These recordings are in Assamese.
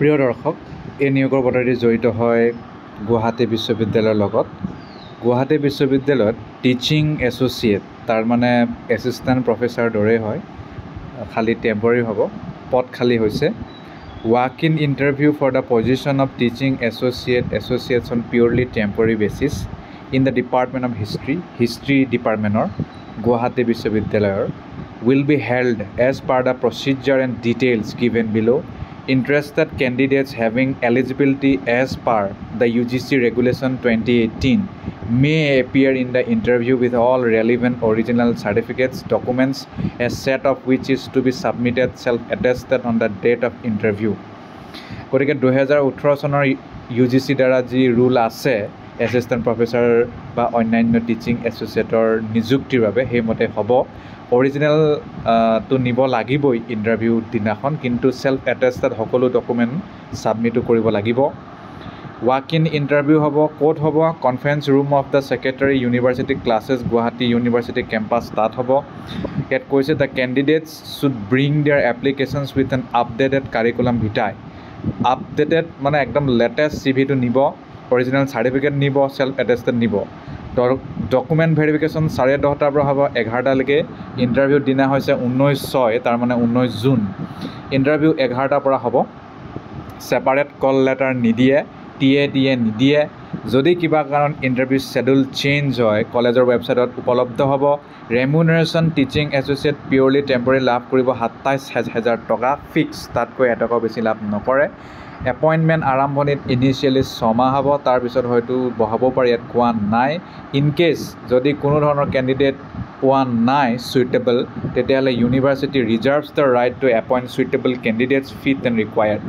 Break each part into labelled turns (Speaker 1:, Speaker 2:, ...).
Speaker 1: প্ৰিয় দৰ্শক, এই নিয়োগৰ বতৰি জড়িত হয় গুৱাহাটী বিশ্ববিদ্যালয়ৰ লগত। গুৱাহাটী বিশ্ববিদ্যালয়ত টিচিং এছ'চিয়েট, তাৰ মানে এছিষ্টেণ্ট প্ৰফেচাৰ দৰেই হয়, খালী টেম্পৰাৰী হ'ব, পদ খালী হৈছে। Walk in interview for the position of teaching associates on purely temporary basis in the department of history ডিপাৰ্টমেণ্টৰ গুৱাহাটী বিশ্ববিদ্যালয়ৰ will be held as per the procedure and details given below. Interested candidates having eligibility as per the UGC Regulation 2018 may appear in the interview with all relevant original certificates, documents, a set of which is to be submitted self-attested on the date of interview. গতিকে 2018 চনৰ UGC দ্বাৰা যি ৰুল আছে এছিষ্টেণ্ট প্ৰফেচাৰ বা অন্যান্য টিচিং এছ'চিয়েটৰ নিযুক্তিৰ বাবে সেইমতে হ'ব। অৰিজিনেলটো নিব লাগিবই ইণ্টাৰভিউ দিনাখন, কিন্তু চেল্ফ এটেষ্টেড সকলো ডকুমেণ্ট ছাবমিটো কৰিব লাগিব। ৱাক ইন ইণ্টাৰভিউ হ'ব, ক'ত হ'ব? Conference room of the secretary university classes Guwahati university campus, তাত হ'ব। ইয়াত কৈছে the candidates should bring their applications with an updated curriculum vitae. Updated মানে একদম লেটেষ্ট CV টো নিব, অৰিজিনেল চাৰ্টিফিকেট নিব, চেল্ফ এটেষ্টেড নিব। ডকুমেণ্ট ভেৰিফিকেশ্যন 10:30 পৰা হ'ব 11টালৈকে। ইণ্টাৰভিউ দিনা হৈছে 19/6, তাৰ মানে 19 জুন। ইণ্টাৰভিউ 11টাৰ পৰা হ'ব। ছেপাৰেট কল লেটাৰ নিদিয়ে, TA নিদিয়ে। যদি কিবা কাৰণ ইণ্টাৰভিউ শ্বেডিউল চেঞ্জ হয়, কলেজৰ ৱেবছাইটত উপলব্ধ হ'ব। Remuneration teaching associate purely temporary লাভ কৰিব 27,000 টকা ফিক্স, তাতকৈ এটকাও বেছি লাভ নকৰে। এপইণ্টমেণ্ট আৰম্ভণিত ইনিচিয়েলি 6 মাহ হ'ব, তাৰপিছত হয়তো বঢ়াব পাৰি, ইয়াত কোৱা নাই। ইনকেছ যদি কোনো ধৰণৰ কেণ্ডিডেট পোৱা নাই চুইটেবল, তেতিয়াহ'লে university reserves the right to appoint suitable candidates fit and required.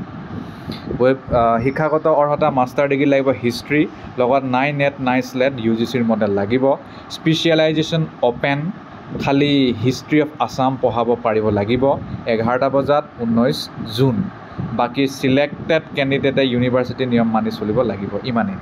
Speaker 1: শিক্ষাগত অৰ্হতা মাষ্টাৰ ডিগ্ৰী লাগিব হিষ্ট্ৰী, লগত নাই নেট নাই স্লেট, UGCৰ মডেল লাগিব। স্পেচিয়েলাইজেশ্যন অ'পেন, খালী হিষ্ট্ৰী অফ আছাম পঢ়াব পাৰিব লাগিব। 11টা বজাত 19 জুন। বাকী ছিলেক্টেড কেণ্ডিডেটে ইউনিভাৰ্চিটিৰ নিয়ম মানি চলিব লাগিব, ইমানেই।